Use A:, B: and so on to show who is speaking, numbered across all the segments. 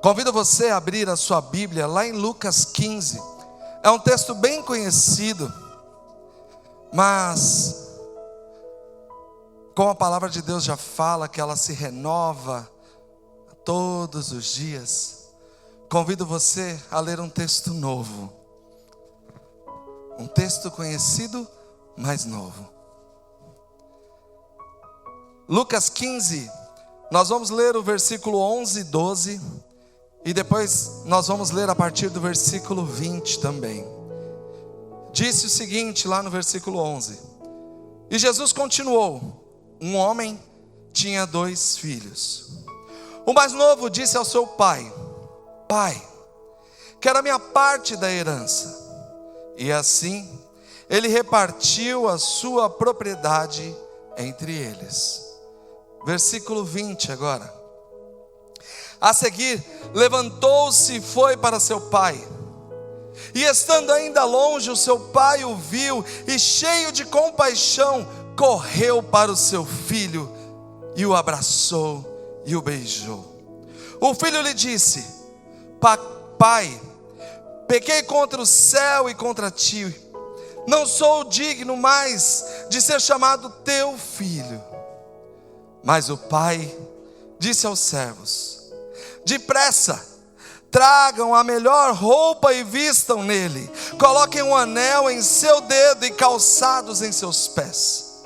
A: Convido você a abrir a sua Bíblia lá em Lucas 15. É um texto bem conhecido, mas como a palavra de Deus já fala que ela se renova todos os dias, convido você a ler um texto novo. Um texto conhecido, mas novo. Lucas 15, nós vamos ler o versículo 11 e 12, e depois nós vamos ler a partir do versículo 20 também. Disse o seguinte lá no versículo 11: E Jesus continuou: Um homem tinha 2 filhos. O mais novo disse ao seu pai: Pai, quero a minha parte da herança. E assim ele repartiu a sua propriedade entre eles. Versículo 20 agora. A seguir, levantou-se e foi para seu pai. E estando ainda longe, o seu pai o viu e, cheio de compaixão, correu para o seu filho e o abraçou e o beijou. O filho lhe disse: Pai, pequei contra o céu e contra ti. Não sou digno mais de ser chamado teu filho. Mas o pai disse aos servos: Depressa, tragam a melhor roupa e vistam nele. Coloquem um anel em seu dedo e calçados em seus pés.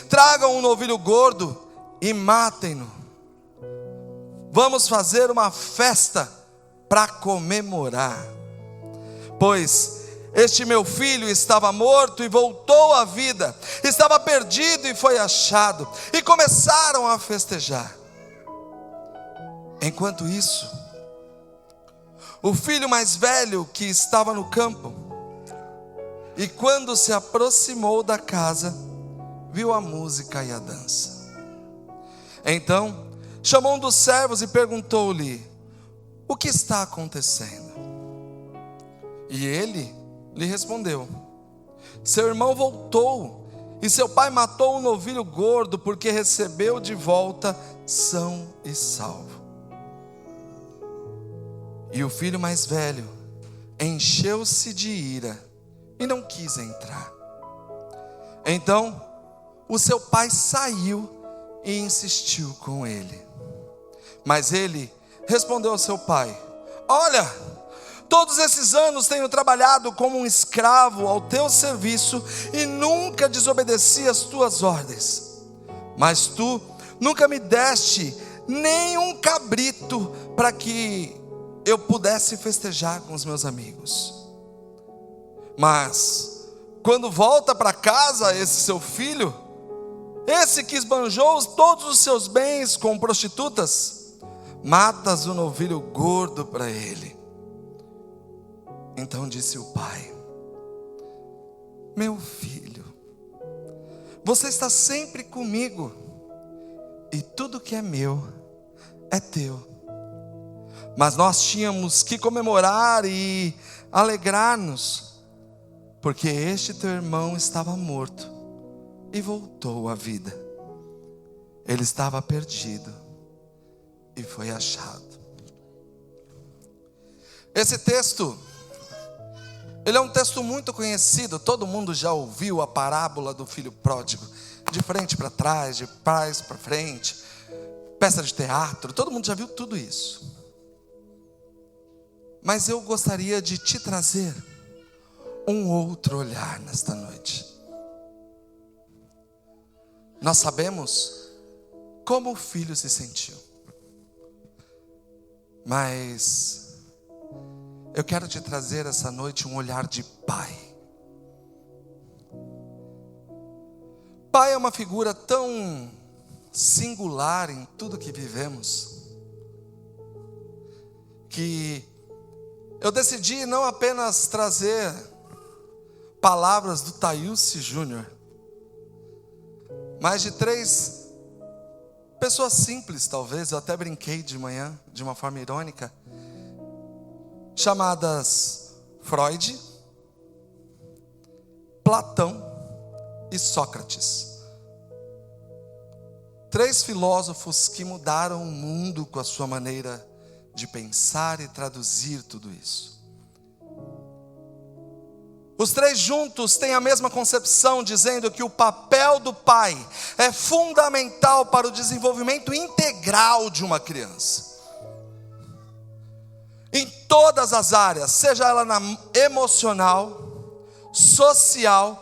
A: Tragam um novilho gordo e matem-no. Vamos fazer uma festa para comemorar. Pois este meu filho estava morto e voltou à vida, estava perdido e foi achado. E começaram a festejar. Enquanto isso, o filho mais velho que estava no campo, e quando se aproximou da casa, viu a música e a dança. Então chamou um dos servos e perguntou-lhe: O que está acontecendo? E ele lhe respondeu: Seu irmão voltou, e seu pai matou um novilho gordo, porque recebeu de volta são e salvo. E o filho mais velho encheu-se de ira e não quis entrar. Então o seu pai saiu e insistiu com ele. Mas ele respondeu ao seu pai: Olha, todos esses anos tenho trabalhado como um escravo ao teu serviço e nunca desobedeci às tuas ordens. Mas tu nunca me deste nem um cabrito para que eu pudesse festejar com os meus amigos. Mas quando volta para casa esse seu filho, esse que esbanjou todos os seus bens com prostitutas, matas o novilho gordo para ele. Então disse o pai: Meu filho, você está sempre comigo, e tudo que é meu é teu. Mas nós tínhamos que comemorar e alegrar-nos, porque este teu irmão estava morto e voltou à vida. Ele estava perdido e foi achado. Esse texto, ele é um texto muito conhecido. Todo mundo já ouviu a parábola do filho pródigo, de frente para trás, de trás para frente, peça de teatro, todo mundo já viu tudo isso. Mas eu gostaria de te trazer um outro olhar nesta noite. Nós sabemos como o filho se sentiu, mas eu quero te trazer essa noite um olhar de pai. Pai é uma figura tão singular em tudo que vivemos, que eu decidi não apenas trazer palavras do Tailce Júnior, mas de 3 pessoas simples, talvez. Eu até brinquei de manhã, de uma forma irônica, chamadas Freud, Platão e Sócrates. 3 filósofos que mudaram o mundo com a sua maneira de pensar e traduzir tudo isso. Os três juntos têm a mesma concepção, dizendo que o papel do pai é fundamental para o desenvolvimento integral de uma criança. Em todas as áreas, seja ela na emocional, social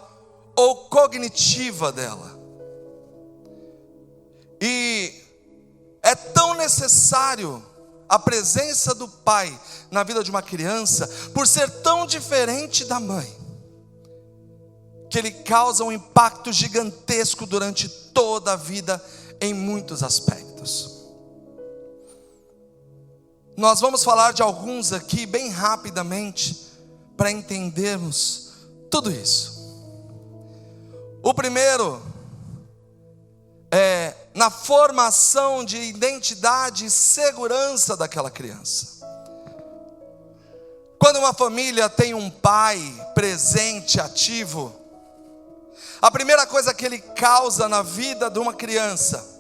A: ou cognitiva dela. E é tão necessário a presença do pai na vida de uma criança, por ser tão diferente da mãe, que ele causa um impacto gigantesco durante toda a vida, em muitos aspectos. Nós vamos falar de alguns aqui, bem rapidamente, para entendermos tudo isso. O primeiro é na formação de identidade e segurança daquela criança. Quando uma família tem um pai presente, ativo, a primeira coisa que ele causa na vida de uma criança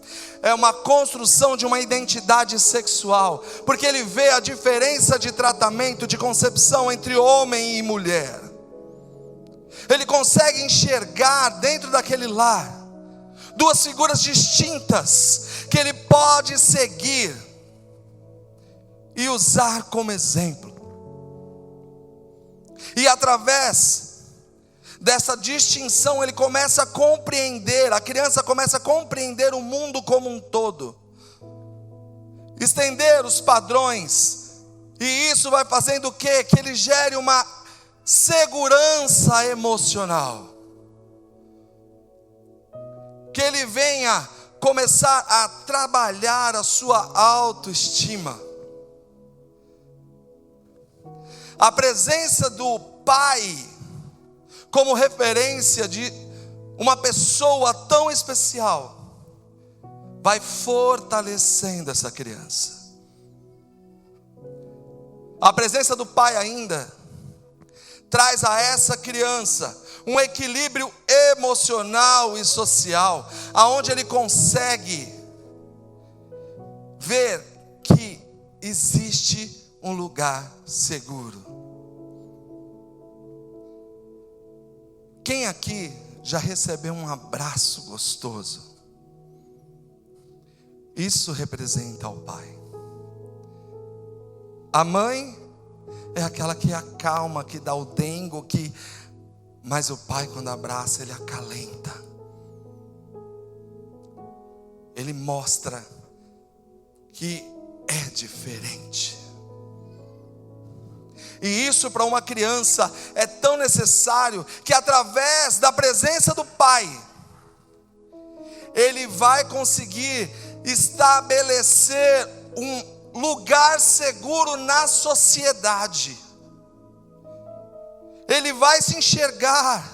A: é uma construção de uma identidade sexual, porque ele vê a diferença de tratamento, de concepção entre homem e mulher. Ele consegue enxergar dentro daquele lar duas figuras distintas que ele pode seguir e usar como exemplo. E através dessa distinção ele começa a compreender, a criança começa a compreender o mundo como um todo, estender os padrões, e isso vai fazendo o quê? Que ele gere uma segurança emocional, que ele venha começar a trabalhar a sua autoestima. A presença do pai como referência de uma pessoa tão especial vai fortalecendo essa criança. A presença do pai ainda traz a essa criança um equilíbrio emocional e social, aonde ele consegue ver que existe um lugar seguro. Quem aqui já recebeu um abraço gostoso? Isso representa o pai. A mãe é aquela que acalma, que dá o dengo, mas o pai, quando abraça, ele acalenta. Ele mostra que é diferente. E isso para uma criança é tão necessário, que através da presença do pai, ele vai conseguir estabelecer um lugar seguro na sociedade. Ele vai se enxergar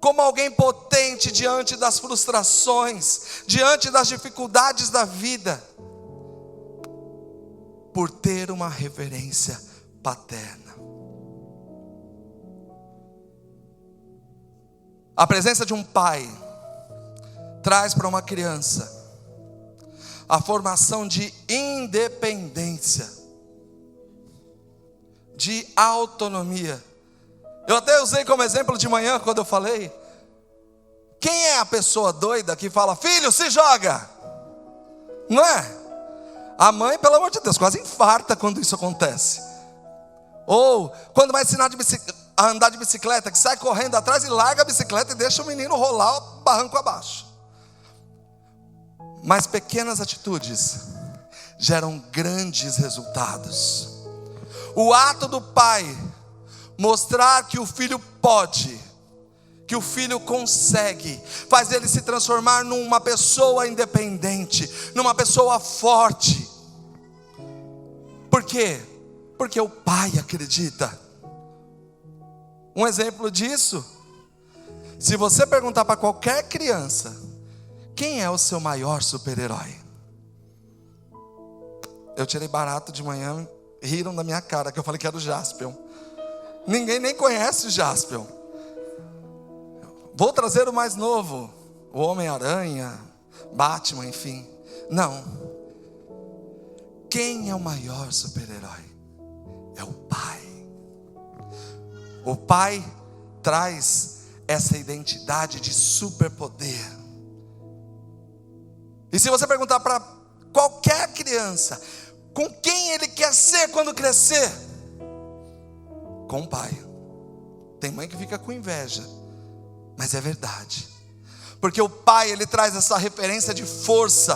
A: como alguém potente diante das frustrações, diante das dificuldades da vida, por ter uma referência paterna. A presença de um pai traz para uma criança a formação de independência, de autonomia. Eu até usei como exemplo de manhã quando eu falei: quem é a pessoa doida que fala, filho, se joga? Não é? A mãe, pelo amor de Deus, quase infarta quando isso acontece. Ou quando vai ensinar a andar de bicicleta, que sai correndo atrás e larga a bicicleta e deixa o menino rolar o barranco abaixo. Mas pequenas atitudes geram grandes resultados. O ato do pai mostrar que o filho pode, que o filho consegue, faz ele se transformar numa pessoa independente, numa pessoa forte. Por quê? Porque o pai acredita. Um exemplo disso, se você perguntar para qualquer criança, quem é o seu maior super-herói? Eu tirei barato de manhã, riram da minha cara, que eu falei que era o Jaspion. Ninguém nem conhece o Jaspion. Vou trazer o mais novo, o Homem-Aranha, Batman, enfim. Não. Quem é o maior super-herói? É o Pai. O Pai traz essa identidade de superpoder. E se você perguntar para qualquer criança, com quem ele quer ser quando crescer? Com o Pai. Tem mãe que fica com inveja, mas é verdade. Porque o Pai, ele traz essa referência de força,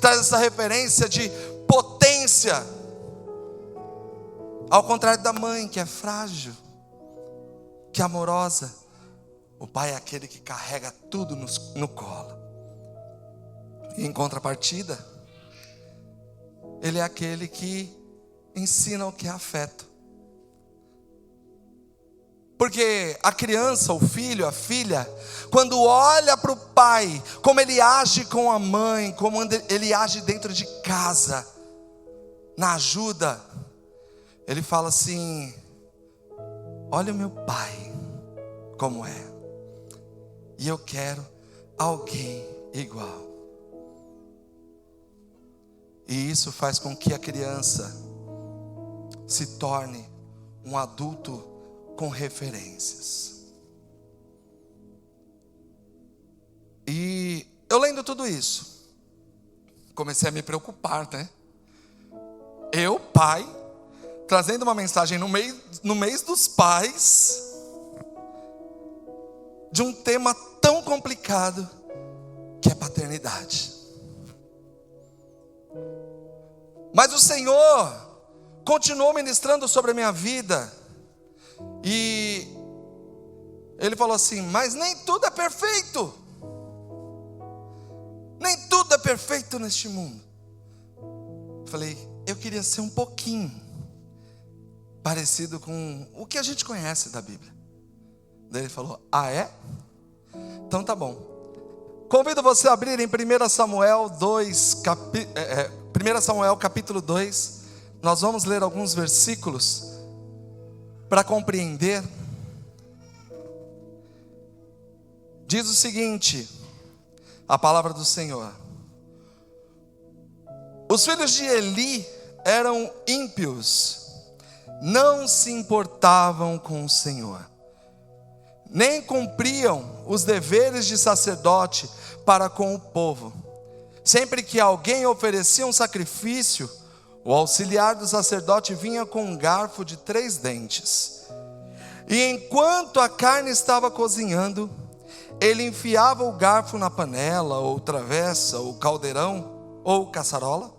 A: traz essa referência de potência. Ao contrário da mãe, que é frágil, que é amorosa, o Pai é aquele que carrega tudo no colo. E em contrapartida, Ele é aquele que ensina o que é afeto. Porque a criança, o filho, a filha, quando olha para o pai, como ele age com a mãe, como ele age dentro de casa, na ajuda, ele fala assim: olha o meu pai, como é, e eu quero alguém igual. E isso faz com que a criança se torne um adulto com referências. E eu lendo tudo isso, comecei a me preocupar, né? Eu, pai, trazendo uma mensagem no mês dos pais, de um tema tão complicado, que é paternidade. Mas o Senhor continuou ministrando sobre a minha vida, e Ele falou assim: mas nem tudo é perfeito, nem tudo é perfeito neste mundo. Eu falei: eu queria ser um pouquinho parecido com o que a gente conhece da Bíblia. Daí Ele falou: ah, é? Então tá bom. Convido você a abrir em 1 Samuel 2, 1 Samuel capítulo 2. Nós vamos ler alguns versículos para compreender. Diz o seguinte, a palavra do Senhor: os filhos de Eli eram ímpios, não se importavam com o Senhor, nem cumpriam os deveres de sacerdote para com o povo. Sempre que alguém oferecia um sacrifício, o auxiliar do sacerdote vinha com um garfo de 3 dentes. E enquanto a carne estava cozinhando, ele enfiava o garfo na panela, ou travessa, ou caldeirão, ou caçarola.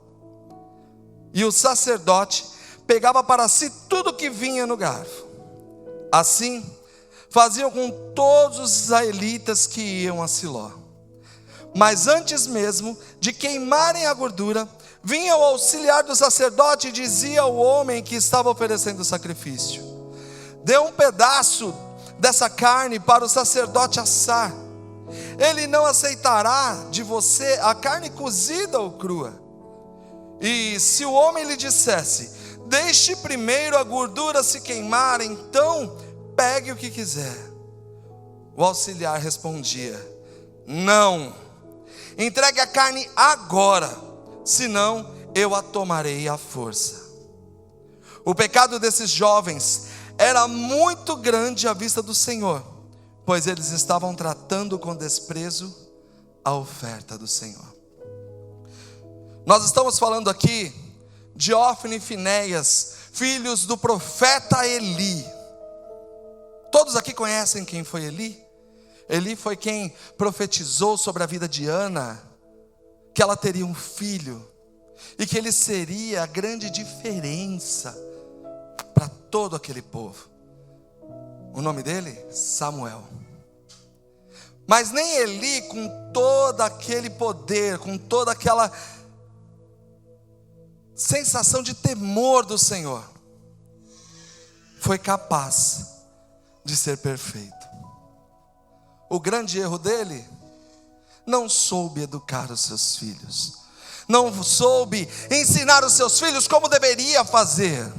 A: E o sacerdote pegava para si tudo que vinha no garfo. Assim, faziam com todos os israelitas que iam a Siló. Mas antes mesmo de queimarem a gordura, vinha o auxiliar do sacerdote e dizia ao homem que estava oferecendo o sacrifício: dê um pedaço dessa carne para o sacerdote assar. Ele não aceitará de você a carne cozida ou crua. E se o homem lhe dissesse: deixe primeiro a gordura se queimar, então pegue o que quiser. O auxiliar respondia: não, entregue a carne agora, senão eu a tomarei à força. O pecado desses jovens era muito grande à vista do Senhor, pois eles estavam tratando com desprezo a oferta do Senhor. Nós estamos falando aqui de Hófni e Finéias, filhos do profeta Eli. Todos aqui conhecem quem foi Eli? Eli foi quem profetizou sobre a vida de Ana, que ela teria um filho, e que ele seria a grande diferença para todo aquele povo. O nome dele? Samuel. Mas nem Eli, com todo aquele poder, com toda aquela sensação de temor do Senhor, foi capaz de ser perfeito. O grande erro dele: não soube educar os seus filhos, não soube ensinar os seus filhos como deveria fazer.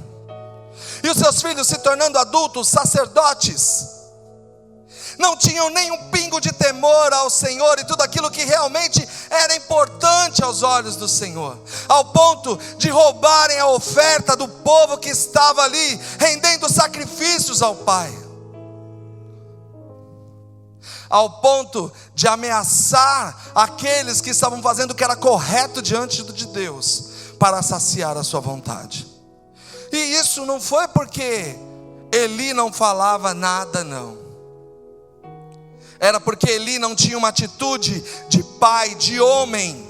A: E os seus filhos se tornando adultos, sacerdotes, não tinham nem um pingo de temor ao Senhor e tudo aquilo que realmente era importante aos olhos do Senhor, ao ponto de roubarem a oferta do povo que estava ali, rendendo sacrifícios ao Pai, ao ponto de ameaçar aqueles que estavam fazendo o que era correto diante de Deus, para saciar a sua vontade. E isso não foi porque Eli não falava nada, não. Era porque Eli não tinha uma atitude de pai, de homem.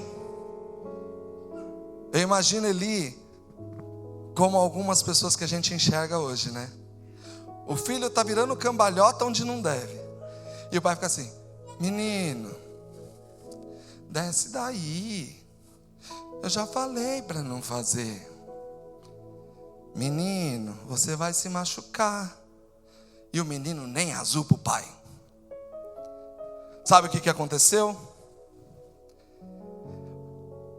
A: Eu imagino Eli como algumas pessoas que a gente enxerga hoje, né? O filho está virando cambalhota onde não deve. E o pai fica assim: menino, desce daí. Eu já falei para não fazer. Menino, você vai se machucar. E o menino nem azul para o pai. Sabe o que aconteceu?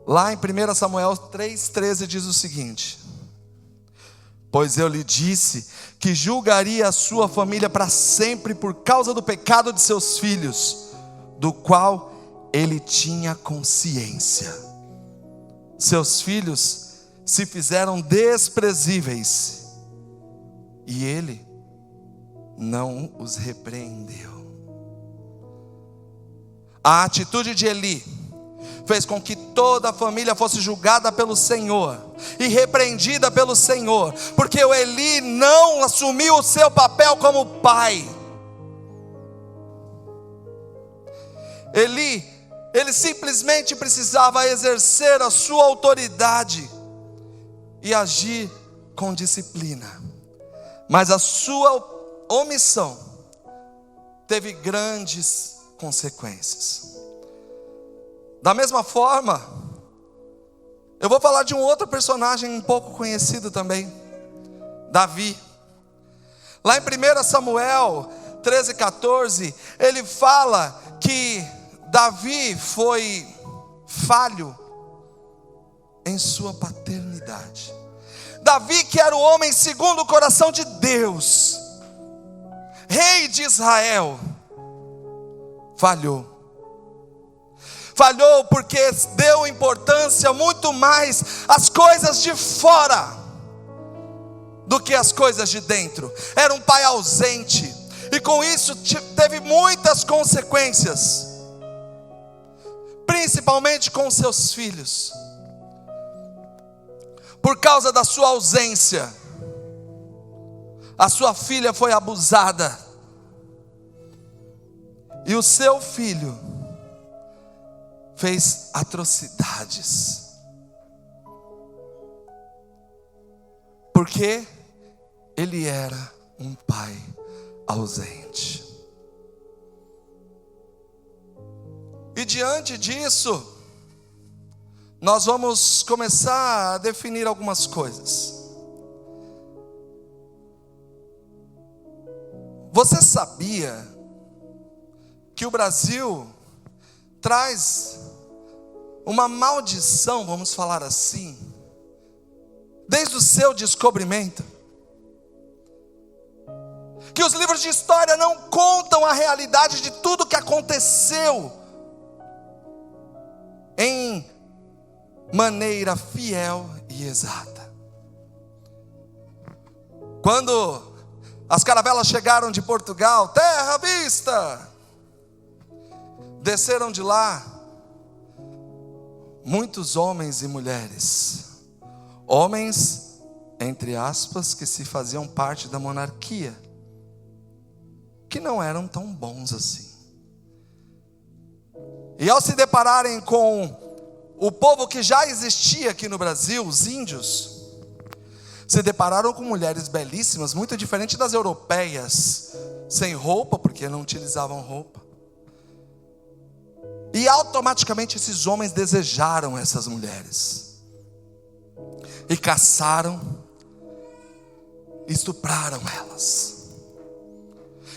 A: Lá em 1 Samuel 3,13 diz o seguinte: pois eu lhe disse que julgaria a sua família para sempre por causa do pecado de seus filhos, do qual ele tinha consciência. Seus filhos se fizeram desprezíveis e ele não os repreendeu. A atitude de Eli fez com que toda a família fosse julgada pelo Senhor e repreendida pelo Senhor, porque o Eli não assumiu o seu papel como pai. Ele simplesmente precisava exercer a sua autoridade e agir com disciplina, mas a sua omissão teve grandes consequências. Da mesma forma, eu vou falar de um outro personagem um pouco conhecido também, Davi. Lá em 1 Samuel 13,14, ele fala que Davi foi falho em sua paternidade. Davi, que era o homem segundo o coração de Deus, rei de Israel, falhou porque deu importância muito mais às coisas de fora do que às coisas de dentro. Era um pai ausente, e com isso teve muitas consequências, principalmente com seus filhos. Por causa da sua ausência, a sua filha foi abusada, e o seu filho fez atrocidades, porque ele era um pai ausente. E diante disso, nós vamos começar a definir algumas coisas. Você sabia que o Brasil traz uma maldição, vamos falar assim, desde o seu descobrimento? Que os livros de história não contam a realidade de tudo que aconteceu em maneira fiel e exata. Quando as caravelas chegaram de Portugal, terra à vista, desceram de lá muitos homens e mulheres, homens, entre aspas, que se faziam parte da monarquia, que não eram tão bons assim. E ao se depararem com o povo que já existia aqui no Brasil, os índios, se depararam com mulheres belíssimas, muito diferente das europeias, sem roupa, porque não utilizavam roupa. E automaticamente esses homens desejaram essas mulheres, e caçaram, estupraram elas.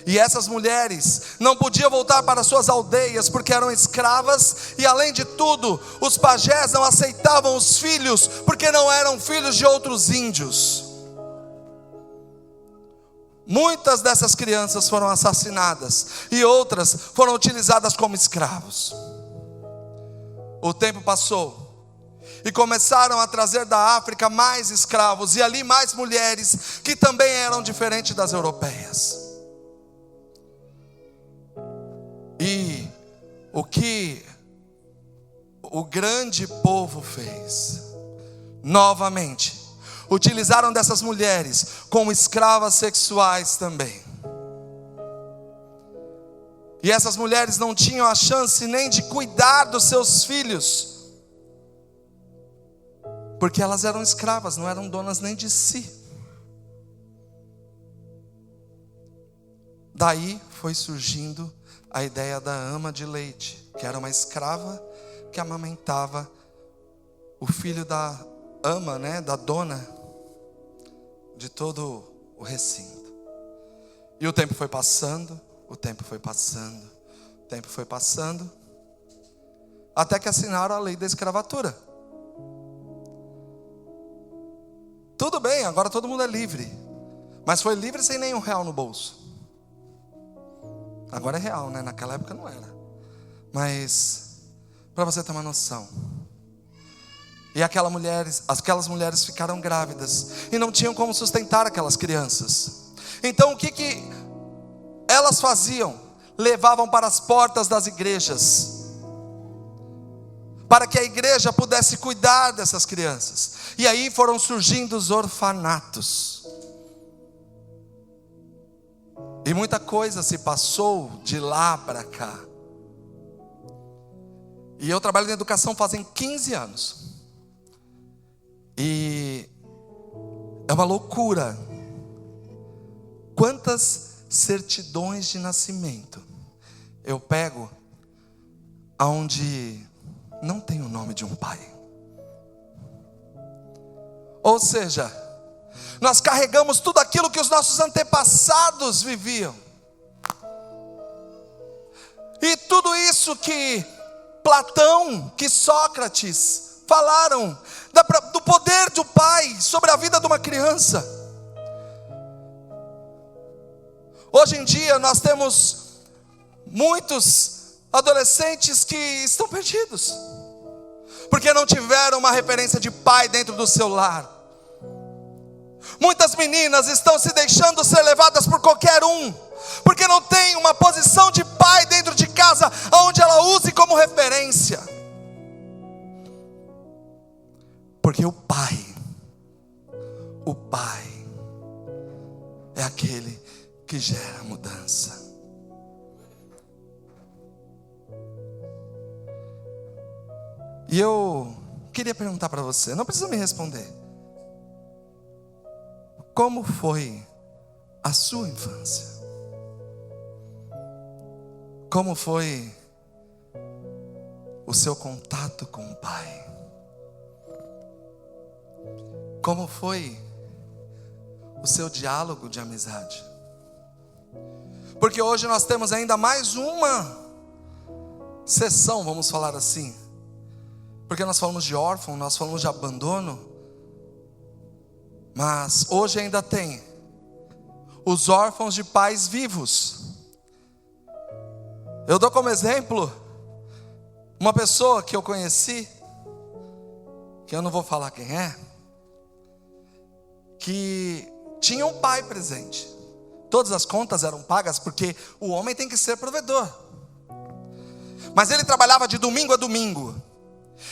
A: E essas mulheres não podiam voltar para suas aldeias, porque eram escravas. E além de tudo, os pajés não aceitavam os filhos, porque não eram filhos de outros índios. muitas dessas crianças foram assassinadas e outras foram utilizadas como escravos. O tempo passou e começaram a trazer da África mais escravos, e ali mais mulheres que também eram diferentes das europeias. E o que o grande povo fez? Novamente, utilizaram dessas mulheres como escravas sexuais também. E essas mulheres não tinham a chance nem de cuidar dos seus filhos, porque elas eram escravas, não eram donas nem de si. Daí foi surgindo a ideia da ama de leite, que era uma escrava que amamentava o filho da ama, da dona de todo o recinto. E o tempo foi passando, o tempo foi passando, o tempo foi passando, até que assinaram a lei da escravatura. Tudo bem, agora todo mundo é livre, mas foi livre sem nenhum real no bolso. Agora é real, naquela época não era. Mas, para você ter uma noção, e aquelas mulheres ficaram grávidas e não tinham como sustentar aquelas crianças. Então o que elas faziam? Levavam para as portas das igrejas, para que a igreja pudesse cuidar dessas crianças. E aí foram surgindo os orfanatos. E muita coisa se passou de lá para cá. E eu trabalho na educação fazem 15 anos. E é uma loucura. Quantas certidões de nascimento eu pego aonde não tem o nome de um pai. Ou seja, nós carregamos tudo aquilo que os nossos antepassados viviam. E tudo isso que Platão, que Sócrates falaram do poder do pai sobre a vida de uma criança. Hoje em dia nós temos muitos adolescentes que estão perdidos, porque não tiveram uma referência de pai dentro do seu lar. Muitas meninas estão se deixando ser levadas por qualquer um, porque não tem uma posição de pai dentro de casa, onde ela use como referência. Porque o pai é aquele que gera mudança. E eu queria perguntar para você, não precisa me responder: como foi a sua infância? Como foi o seu contato com o pai? Como foi o seu diálogo de amizade? Porque hoje nós temos ainda mais uma sessão, vamos falar assim, porque nós falamos de órfão, nós falamos de abandono, mas hoje ainda tem os órfãos de pais vivos. Eu dou como exemplo uma pessoa que eu conheci, que eu não vou falar quem é, que tinha um pai presente. Todas as contas eram pagas, porque o homem tem que ser provedor. Mas ele trabalhava de domingo a domingo.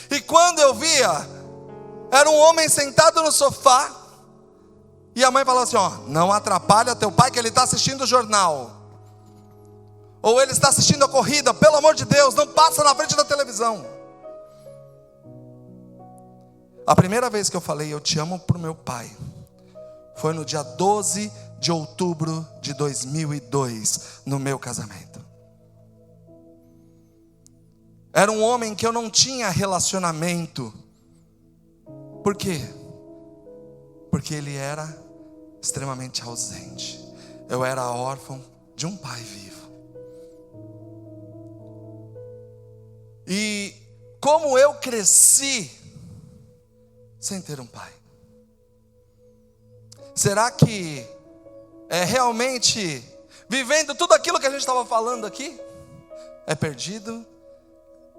A: E quando eu via, era um homem sentado no sofá, e a mãe falava assim: não atrapalha teu pai, que ele está assistindo o jornal, ou ele está assistindo a corrida, pelo amor de Deus, não passa na frente da televisão. A primeira vez que eu falei eu te amo para o meu pai foi no dia 12 de outubro de 2002, no meu casamento. Era um homem que eu não tinha relacionamento. Por quê? Porque ele era extremamente ausente. Eu era órfão de um pai vivo. E como eu cresci sem ter um pai? Será que realmente vivendo tudo aquilo que a gente estava falando aqui, é perdido,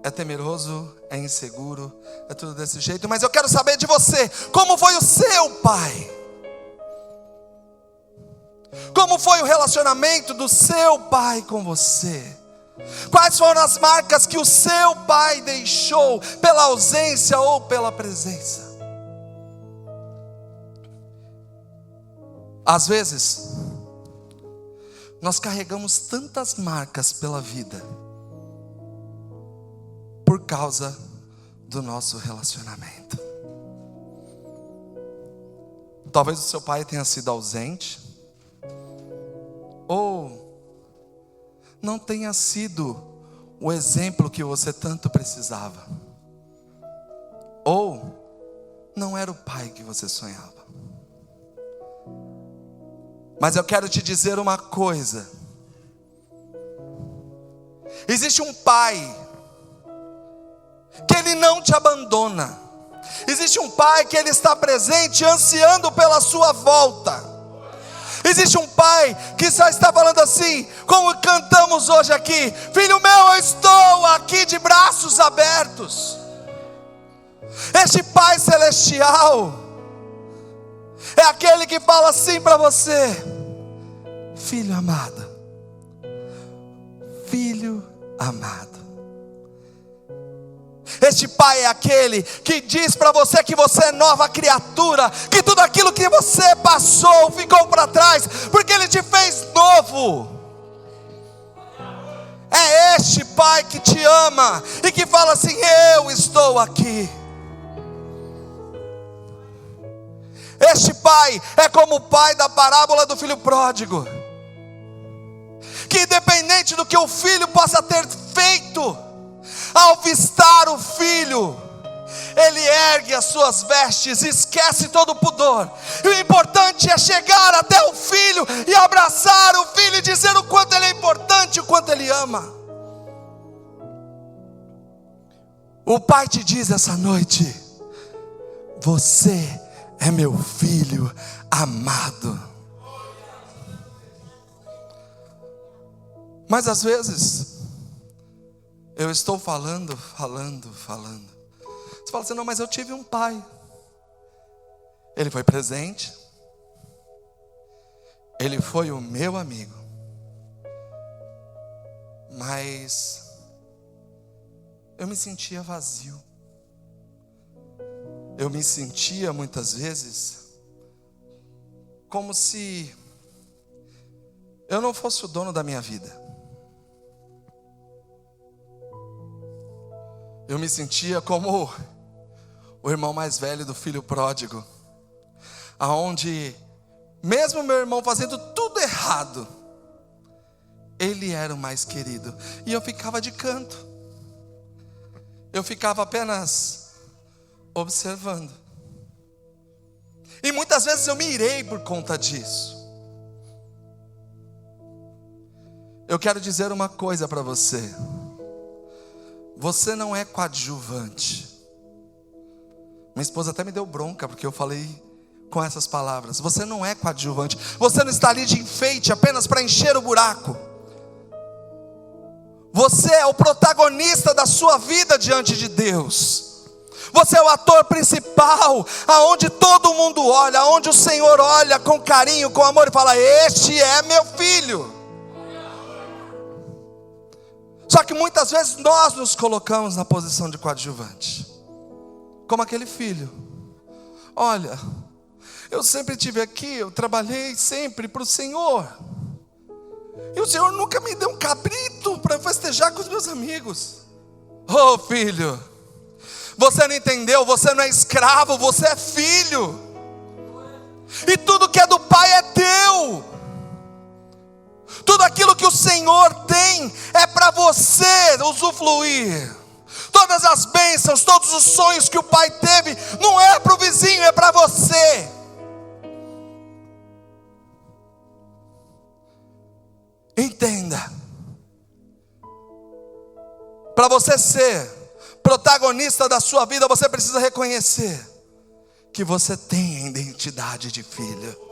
A: é temeroso, é inseguro, é tudo desse jeito. Mas eu quero saber de você, como foi o seu pai? Como foi o relacionamento do seu pai com você? Quais foram as marcas que o seu pai deixou, pela ausência ou pela presença? Às vezes, nós carregamos tantas marcas pela vida, por causa do nosso relacionamento. Talvez o seu pai tenha sido ausente, ou não tenha sido o exemplo que você tanto precisava, ou não era o pai que você sonhava. Mas eu quero te dizer uma coisa: existe um pai que ele não te abandona. Existe um pai que ele está presente, ansiando pela sua volta. Existe um pai que só está falando assim, como cantamos hoje aqui: filho meu, eu estou aqui de braços abertos. Este pai celestial é aquele que fala assim para você: filho amado, filho amado. Este pai é aquele que diz para você que você é nova criatura, que tudo aquilo que você passou ficou para trás, porque ele te fez novo. É este pai que te ama e que fala assim: eu estou aqui. Este pai é como o pai da parábola do filho pródigo, que independente do que o filho possa ter feito, ao avistar o filho, ele ergue as suas vestes, esquece todo o pudor, e o importante é chegar até o filho e abraçar o filho e dizer o quanto ele é importante, o quanto ele ama. O pai te diz essa noite: você é meu filho amado. Mas às vezes eu estou falando. Você fala assim: não, mas eu tive um pai. Ele foi presente. Ele foi o meu amigo. Mas eu me sentia vazio. Eu me sentia muitas vezes como se eu não fosse o dono da minha vida. Eu me sentia como o irmão mais velho do filho pródigo, aonde mesmo meu irmão fazendo tudo errado, ele era o mais querido, e eu ficava de canto. Eu ficava apenas observando. E muitas vezes eu me irei por conta disso. Eu quero dizer uma coisa para você: você não é coadjuvante. Minha esposa até me deu bronca porque eu falei com essas palavras. Você não é coadjuvante. Você não está ali de enfeite apenas para encher o buraco. Você é o protagonista da sua vida diante de Deus. Você é o ator principal, aonde todo mundo olha, aonde o Senhor olha com carinho, com amor e fala: este é meu filho. Só que muitas vezes nós nos colocamos na posição de coadjuvante, como aquele filho. Olha, eu sempre estive aqui, eu trabalhei sempre para o Senhor, e o Senhor nunca me deu um cabrito para festejar com os meus amigos. Oh filho, você não entendeu, você não é escravo, você é filho. E tudo que é do Pai é teu. Tudo aquilo que o Senhor tem é para você usufruir. Todas as bênçãos, todos os sonhos que o Pai teve, não é para o vizinho, é para você. Entenda. Para você ser protagonista da sua vida, você precisa reconhecer que você tem a identidade de filho,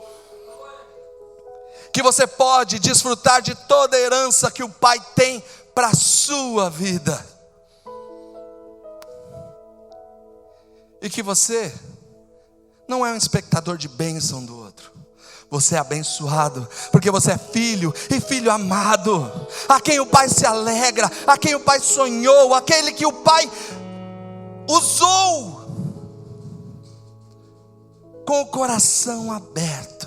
A: que você pode desfrutar de toda a herança que o Pai tem para a sua vida. E que você não é um espectador de bênção do outro. Você é abençoado, porque você é filho, e filho amado, a quem o Pai se alegra, a quem o Pai sonhou, aquele que o Pai usou com o coração aberto.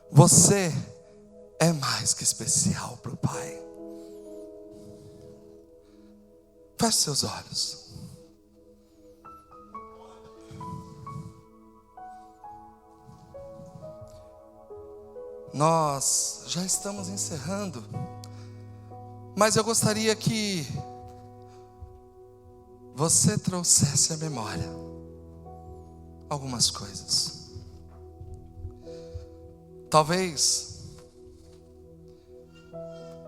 A: Você é mais que especial para o Pai. Feche seus olhos. Nós já estamos encerrando, mas eu gostaria que você trouxesse à memória algumas coisas. Talvez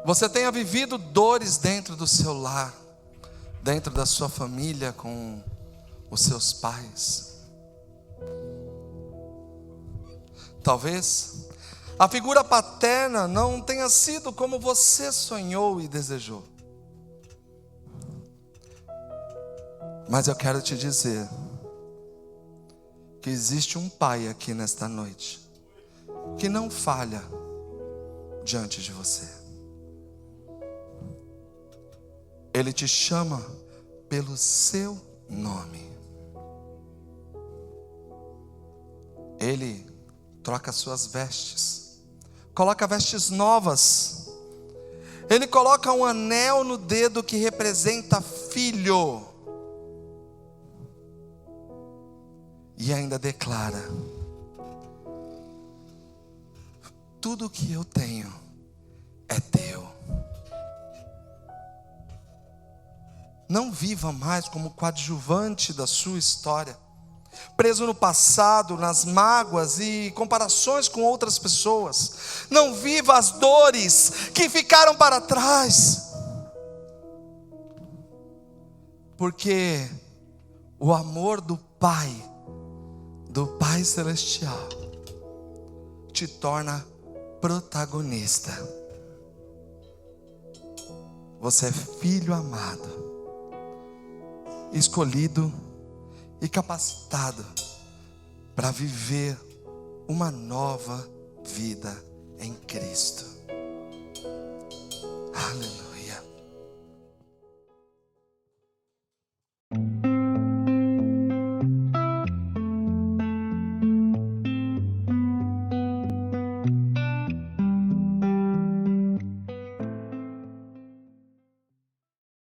A: você tenha vivido dores dentro do seu lar, dentro da sua família, com os seus pais. Talvez a figura paterna não tenha sido como você sonhou e desejou. Mas eu quero te dizer que existe um Pai aqui nesta noite que não falha diante de você. Ele te chama pelo seu nome. Ele troca suas vestes, coloca vestes novas. Ele coloca um anel no dedo que representa filho. E ainda declara: tudo que eu tenho é teu. Não viva mais como coadjuvante da sua história, preso no passado, nas mágoas e comparações com outras pessoas. Não viva as dores que ficaram para trás, porque o amor do Pai Celestial, te torna protagonista. Você é filho amado, escolhido e capacitado para viver uma nova vida em Cristo. Aleluia.